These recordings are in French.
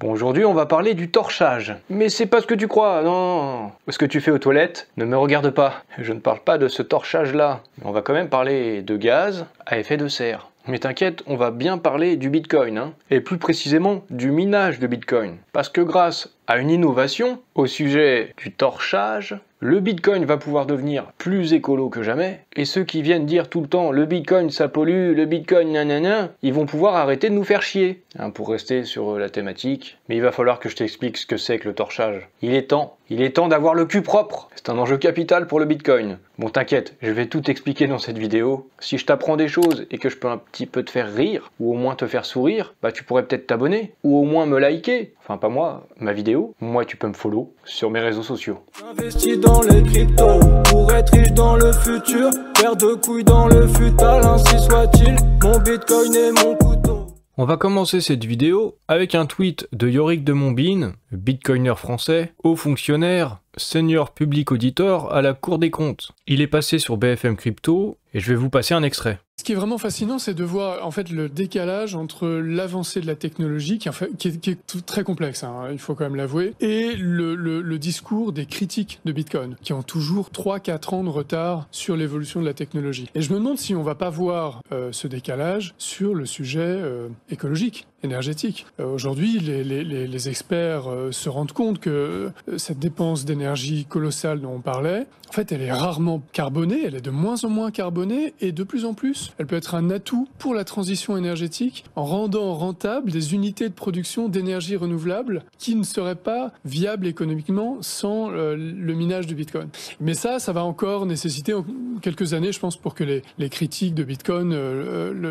Bon, aujourd'hui on va parler du torchage. Mais c'est pas ce que tu crois, non. Ce que tu fais aux toilettes, ne me regarde pas. Je ne parle pas de ce torchage-là. On va quand même parler de gaz à effet de serre. Mais t'inquiète, on va bien parler du Bitcoin, hein, et plus précisément du minage de Bitcoin. Parce que grâce à une innovation au sujet du torchage, le Bitcoin va pouvoir devenir plus écolo que jamais, et ceux qui viennent dire tout le temps « le Bitcoin ça pollue, le Bitcoin nanana », ils vont pouvoir arrêter de nous faire chier, hein, pour rester sur la thématique. Mais il va falloir que je t'explique ce que c'est que le torchage. Il est temps d'avoir le cul propre. C'est un enjeu capital pour le Bitcoin. Bon t'inquiète, je vais tout expliquer dans cette vidéo. Si je t'apprends des choses et que je peux un petit peu te faire rire, ou au moins te faire sourire, bah tu pourrais peut-être t'abonner, ou au moins me liker. Enfin pas moi, ma vidéo. Moi tu peux me follow sur mes réseaux sociaux. J'investis dans les cryptos pour être riche dans le futur. Paire de couilles dans le futal, ainsi soit-il. Mon Bitcoin est mon couteau. On va commencer cette vidéo avec un tweet de Yorick de Montbine, bitcoiner français, haut fonctionnaire, senior public auditor à la Cour des comptes. Il est passé sur BFM Crypto et je vais vous passer un extrait. Ce qui est vraiment fascinant, c'est de voir en fait le décalage entre l'avancée de la technologie, qui est très complexe, hein, il faut quand même l'avouer, et le discours des critiques de Bitcoin, qui ont toujours 3-4 ans de retard sur l'évolution de la technologie. Et je me demande si on va pas voir ce décalage sur le sujet écologique, énergétique. Aujourd'hui, les experts se rendent compte que cette dépense d'énergie colossale dont on parlait, en fait, elle est rarement carbonée, elle est de moins en moins carbonée, et de plus en plus, elle peut être un atout pour la transition énergétique en rendant rentables des unités de production d'énergie renouvelable qui ne seraient pas viables économiquement sans le minage de Bitcoin. Mais ça va encore nécessiter quelques années, je pense, pour que les critiques de Bitcoin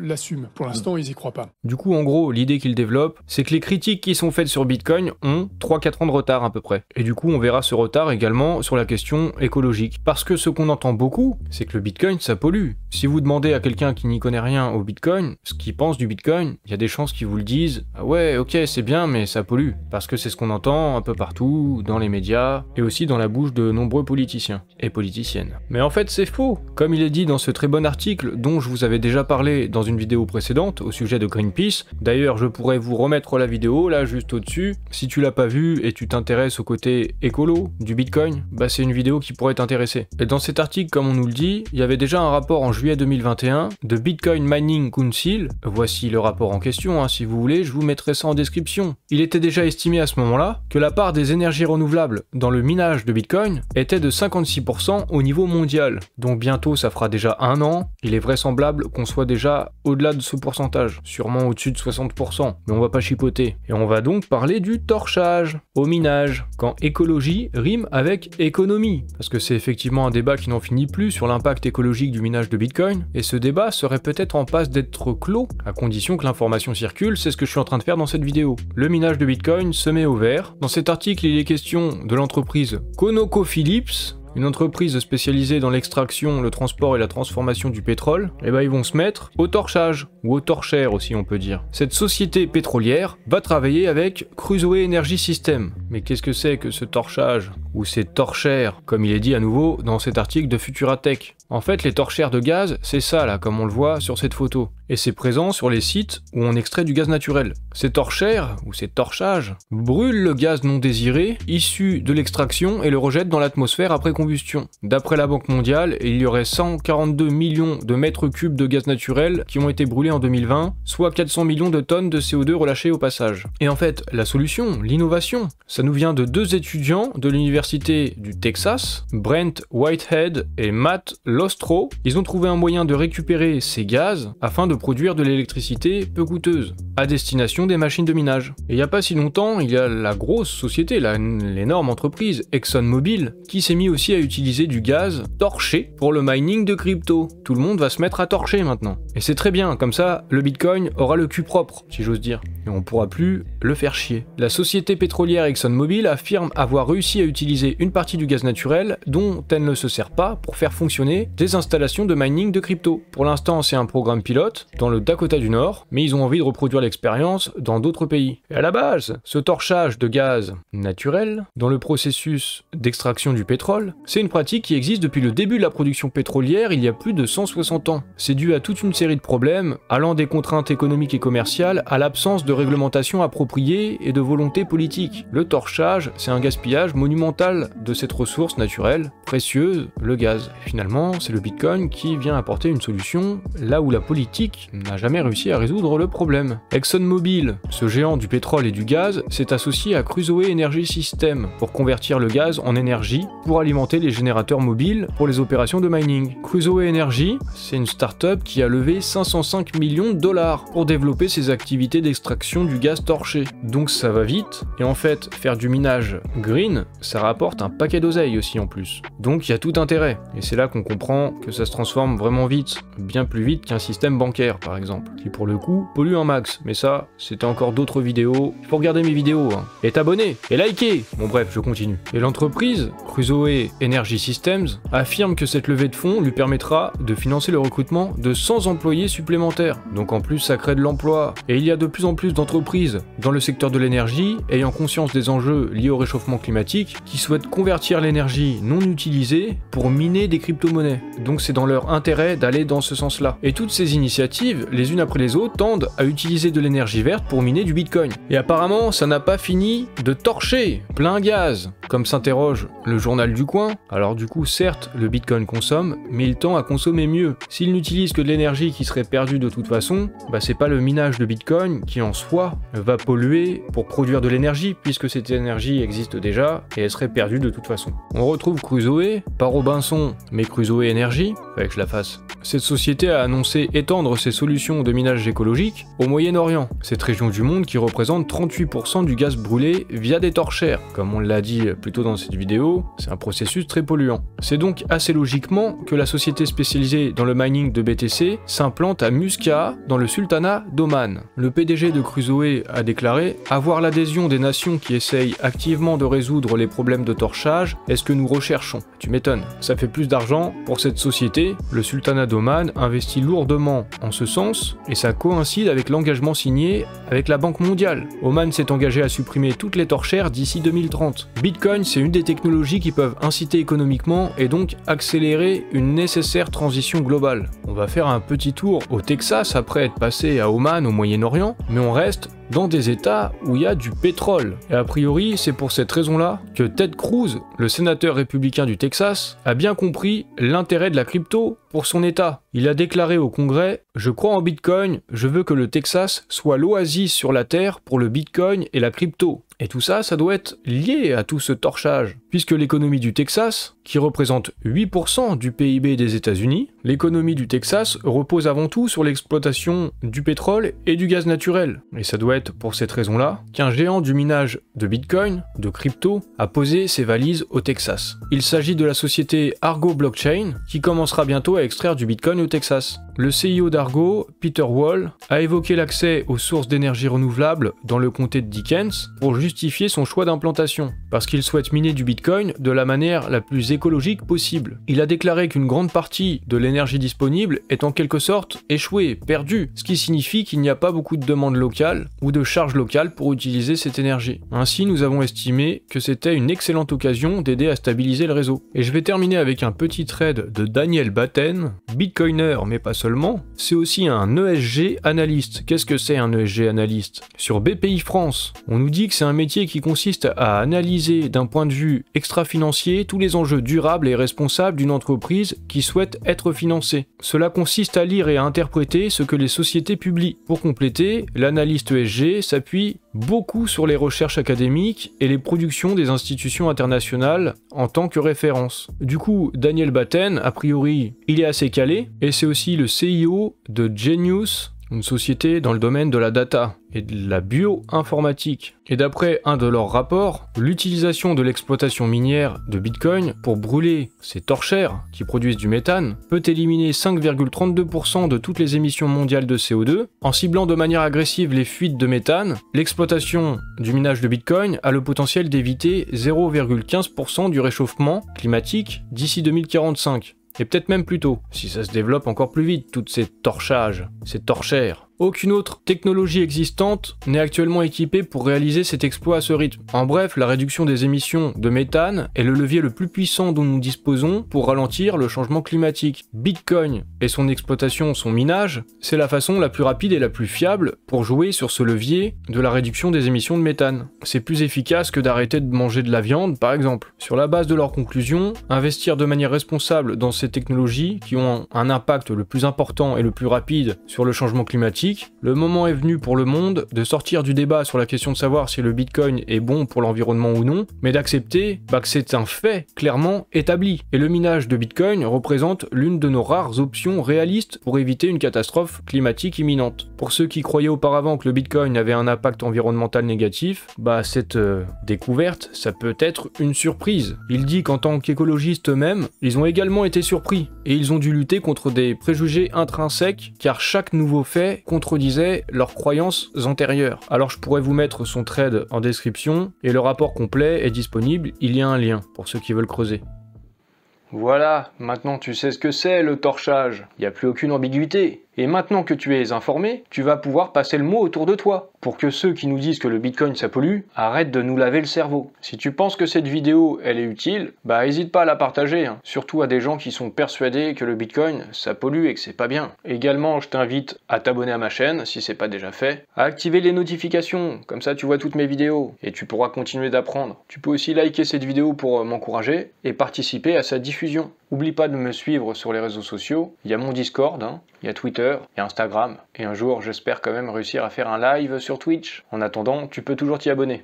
l'assument. Pour l'instant, ils y croient pas. Du coup, en gros, l'idée qu'il développe, c'est que les critiques qui sont faites sur Bitcoin ont 3-4 ans de retard à peu près. Et du coup, on verra ce retard également sur la question écologique. Parce que ce qu'on entend beaucoup, c'est que le Bitcoin, ça pollue. Si vous demandez à quelqu'un qui n'y connaît rien au Bitcoin, ce qu'il pense du Bitcoin, il y a des chances qu'ils vous le disent « Ah ouais, ok, c'est bien, mais ça pollue. » Parce que c'est ce qu'on entend un peu partout, dans les médias, et aussi dans la bouche de nombreux politiciens et politiciennes. Mais en fait, c'est faux. Comme il est dit dans ce très bon article, dont je vous avais déjà parlé dans une vidéo précédente, au sujet de Greenpeace. D'ailleurs, je pourrais vous remettre la vidéo, là, juste au-dessus. Si tu l'as pas vue et tu t'intéresses au côté écolo du Bitcoin, bah c'est une vidéo qui pourrait t'intéresser. Et dans cet article, comme on nous le dit, il y avait déjà un rapport en juillet 2021 de Bitcoin Mining Council. Voici le rapport en question, hein, si vous voulez, je vous mettrai ça en description. Il était déjà estimé à ce moment-là que la part des énergies renouvelables dans le minage de Bitcoin était de 56% au niveau mondial. Donc bientôt, ça fera déjà un an. Il est vraisemblable qu'on soit déjà au-delà de ce pourcentage, sûrement au-dessus de 60%, mais on va pas chipoter. Et on va donc parler du torchage au minage, quand écologie rime avec économie, parce que c'est effectivement un débat qui n'en finit plus sur l'impact écologique du minage de Bitcoin, et ce débat serait peut-être en passe d'être clos, à condition que l'information circule, c'est ce que je suis en train de faire dans cette vidéo. Le minage de Bitcoin se met au vert. Dans cet article, il est question de l'entreprise ConocoPhillips, une entreprise spécialisée dans l'extraction, le transport et la transformation du pétrole, et ben ils vont se mettre au torchage, ou au torchère aussi on peut dire. Cette société pétrolière va travailler avec Crusoe Energy System. Mais qu'est-ce que c'est que ce torchage, ou ces torchères, comme il est dit à nouveau dans cet article de Futuratech? En fait, les torchères de gaz, c'est ça là, comme on le voit sur cette photo. Et c'est présent sur les sites où on extrait du gaz naturel. Ces torchères, ou ces torchages, brûlent le gaz non désiré, issu de l'extraction, et le rejettent dans l'atmosphère après combustion. D'après la Banque mondiale, il y aurait 142 millions de mètres cubes de gaz naturel qui ont été brûlés en 2020, soit 400 millions de tonnes de CO2 relâchées au passage. Et en fait, la solution, l'innovation, ça nous vient de deux étudiants de l'université du Texas, Brent Whitehead et Matt Lostro. Ils ont trouvé un moyen de récupérer ces gaz afin de produire de l'électricité peu coûteuse, à destination des machines de minage. Et il n'y a pas si longtemps, il y a la grosse société, l'énorme entreprise ExxonMobil, qui s'est mis aussi à utiliser du gaz torché pour le mining de crypto. Tout le monde va se mettre à torcher maintenant. Et c'est très bien, comme ça, le Bitcoin aura le cul propre, si j'ose dire, et on pourra plus le faire chier. La société pétrolière ExxonMobil affirme avoir réussi à utiliser utiliser une partie du gaz naturel dont elle ne se sert pas pour faire fonctionner des installations de mining de crypto. Pour l'instant, c'est un programme pilote dans le Dakota du Nord, mais ils ont envie de reproduire l'expérience dans d'autres pays. Et à la base, ce torchage de gaz naturel dans le processus d'extraction du pétrole, c'est une pratique qui existe depuis le début de la production pétrolière il y a plus de 160 ans. C'est dû à toute une série de problèmes, allant des contraintes économiques et commerciales à l'absence de réglementation appropriée et de volonté politique. Le torchage, c'est un gaspillage monumental de cette ressource naturelle, précieuse, le gaz. Et finalement, c'est le Bitcoin qui vient apporter une solution là où la politique n'a jamais réussi à résoudre le problème. ExxonMobil, ce géant du pétrole et du gaz, s'est associé à Crusoe Energy System pour convertir le gaz en énergie pour alimenter les générateurs mobiles pour les opérations de mining. Crusoe Energy, c'est une start-up qui a levé 505 millions de dollars pour développer ses activités d'extraction du gaz torché. Donc ça va vite, et en fait, faire du minage green, ça rapporte un paquet d'oseille aussi en plus. Donc il y a tout intérêt, et c'est là qu'on comprend que ça se transforme vraiment vite, bien plus vite qu'un système bancaire par exemple, qui pour le coup pollue un max, mais ça, c'était encore d'autres vidéos. Il faut regarder mes vidéos, hein. Et t'abonner, et liker. Bon bref, je continue. Et l'entreprise, Crusoe Energy Systems, affirme que cette levée de fonds lui permettra de financer le recrutement de 100 employés supplémentaires. Donc en plus ça crée de l'emploi. Et il y a de plus en plus d'entreprises dans le secteur de l'énergie, ayant conscience des enjeux liés au réchauffement climatique, qui souhaitent convertir l'énergie non utilisée pour miner des crypto-monnaies. Donc c'est dans leur intérêt d'aller dans ce sens-là. Et toutes ces initiatives, les unes après les autres, tendent à utiliser de l'énergie verte pour miner du Bitcoin. Et apparemment, ça n'a pas fini de torcher plein gaz, comme s'interroge le journal du coin. Alors du coup, certes, le Bitcoin consomme, mais il tend à consommer mieux. S'il n'utilise que de l'énergie qui serait perdue de toute façon, bah c'est pas le minage de Bitcoin qui en soi va polluer pour produire de l'énergie, puisque cette énergie existe déjà et elle serait perdue de toute façon. On retrouve Crusoe, pas Robinson, mais Crusoe Energy, fallait que je la fasse. Cette société a annoncé étendre ses solutions de minage écologique au Moyen-Orient, cette région du monde qui représente 38% du gaz brûlé via des torchères. Comme on l'a dit plus tôt dans cette vidéo, c'est un processus très polluant. C'est donc assez logiquement que la société spécialisée dans le mining de BTC s'implante à Muscat, dans le sultanat d'Oman. Le PDG de Crusoe a déclaré « Avoir l'adhésion des nations qui essayent activement de résoudre les problèmes de torchage est ce que nous recherchons. » Tu m'étonnes. Ça fait plus d'argent pour cette société. Le sultanat d'Oman investit lourdement en ce sens, et ça coïncide avec l'engagement signé avec la Banque mondiale. Oman s'est engagé à supprimer toutes les torchères d'ici 2030. Bitcoin, c'est une des technologies qui peuvent inciter économiquement et donc accélérer une nécessaire transition globale. On va faire un petit tour au Texas après être passé à Oman au Moyen-Orient, mais on reste dans des états où il y a du pétrole. Et a priori, c'est pour cette raison-là que Ted Cruz, le sénateur républicain du Texas, a bien compris l'intérêt de la crypto pour son état. Il a déclaré au Congrès « Je crois en Bitcoin, je veux que le Texas soit l'oasis sur la Terre pour le Bitcoin et la crypto. » Et tout ça, ça doit être lié à tout ce torchage, puisque l'économie du Texas, qui représente 8% du PIB des États-Unis, l'économie du Texas repose avant tout sur l'exploitation du pétrole et du gaz naturel. Et ça doit être pour cette raison-là qu'un géant du minage de Bitcoin, de crypto, a posé ses valises au Texas. Il s'agit de la société Argo Blockchain, qui commencera bientôt à extraire du Bitcoin au Texas. Le CEO d'Argo, Peter Wall, a évoqué l'accès aux sources d'énergie renouvelables dans le comté de Dickens pour justifier son choix d'implantation, parce qu'il souhaite miner du Bitcoin de la manière la plus écologique possible. Il a déclaré qu'une grande partie de l'énergie disponible est en quelque sorte échouée, perdue, ce qui signifie qu'il n'y a pas beaucoup de demandes locales ou de charges locales pour utiliser cette énergie. Ainsi, nous avons estimé que c'était une excellente occasion d'aider à stabiliser le réseau. Et je vais terminer avec un petit thread de Daniel Batten, bitcoiner mais pas seulement, c'est aussi un ESG analyste. Qu'est-ce que c'est un ESG analyste? Sur BPI France, on nous dit que c'est un métier qui consiste à analyser d'un point de vue extra-financier tous les enjeux durables et responsables d'une entreprise qui souhaite être financée. Cela consiste à lire et à interpréter ce que les sociétés publient. Pour compléter, l'analyste ESG s'appuie beaucoup sur les recherches académiques et les productions des institutions internationales en tant que référence. Du coup, Daniel Batten, a priori, il est assez calé, et c'est aussi le CEO de Genius une société dans le domaine de la data et de la bioinformatique. Et d'après un de leurs rapports, l'utilisation de l'exploitation minière de Bitcoin pour brûler ces torchères qui produisent du méthane peut éliminer 5,32% de toutes les émissions mondiales de CO2. En ciblant de manière agressive les fuites de méthane, l'exploitation du minage de Bitcoin a le potentiel d'éviter 0,15% du réchauffement climatique d'ici 2045. Et peut-être même plus tôt, si ça se développe encore plus vite, toutes ces torchages, ces torchères. Aucune autre technologie existante n'est actuellement équipée pour réaliser cet exploit à ce rythme. En bref, la réduction des émissions de méthane est le levier le plus puissant dont nous disposons pour ralentir le changement climatique. Bitcoin et son exploitation, son minage, c'est la façon la plus rapide et la plus fiable pour jouer sur ce levier de la réduction des émissions de méthane. C'est plus efficace que d'arrêter de manger de la viande, par exemple. Sur la base de leurs conclusions, investir de manière responsable dans ces technologies qui ont un impact le plus important et le plus rapide sur le changement climatique, le moment est venu pour le monde de sortir du débat sur la question de savoir si le Bitcoin est bon pour l'environnement ou non, mais d'accepter que c'est un fait clairement établi. Et le minage de Bitcoin représente l'une de nos rares options réalistes pour éviter une catastrophe climatique imminente. Pour ceux qui croyaient auparavant que le Bitcoin avait un impact environnemental négatif, cette découverte, ça peut être une surprise. Il dit qu'en tant qu'écologistes eux-mêmes, ils ont également été surpris, et ils ont dû lutter contre des préjugés intrinsèques, car chaque nouveau fait contredisait leurs croyances antérieures. Alors je pourrais vous mettre son thread en description, et le rapport complet est disponible, il y a un lien pour ceux qui veulent creuser. Voilà, maintenant tu sais ce que c'est le torchage, il n'y a plus aucune ambiguïté. Et maintenant que tu es informé, tu vas pouvoir passer le mot autour de toi, pour que ceux qui nous disent que le Bitcoin ça pollue, arrêtent de nous laver le cerveau. Si tu penses que cette vidéo elle est utile, n'hésite pas à la partager, surtout à des gens qui sont persuadés que le Bitcoin ça pollue et que c'est pas bien. Également, je t'invite à t'abonner à ma chaîne, si c'est pas déjà fait, à activer les notifications, comme ça tu vois toutes mes vidéos, et tu pourras continuer d'apprendre. Tu peux aussi liker cette vidéo pour m'encourager, et participer à sa diffusion. Oublie pas de me suivre sur les réseaux sociaux, il y a mon Discord, il y a Twitter, il y a Instagram, et un jour j'espère quand même réussir à faire un live sur Twitch. En attendant, tu peux toujours t'y abonner.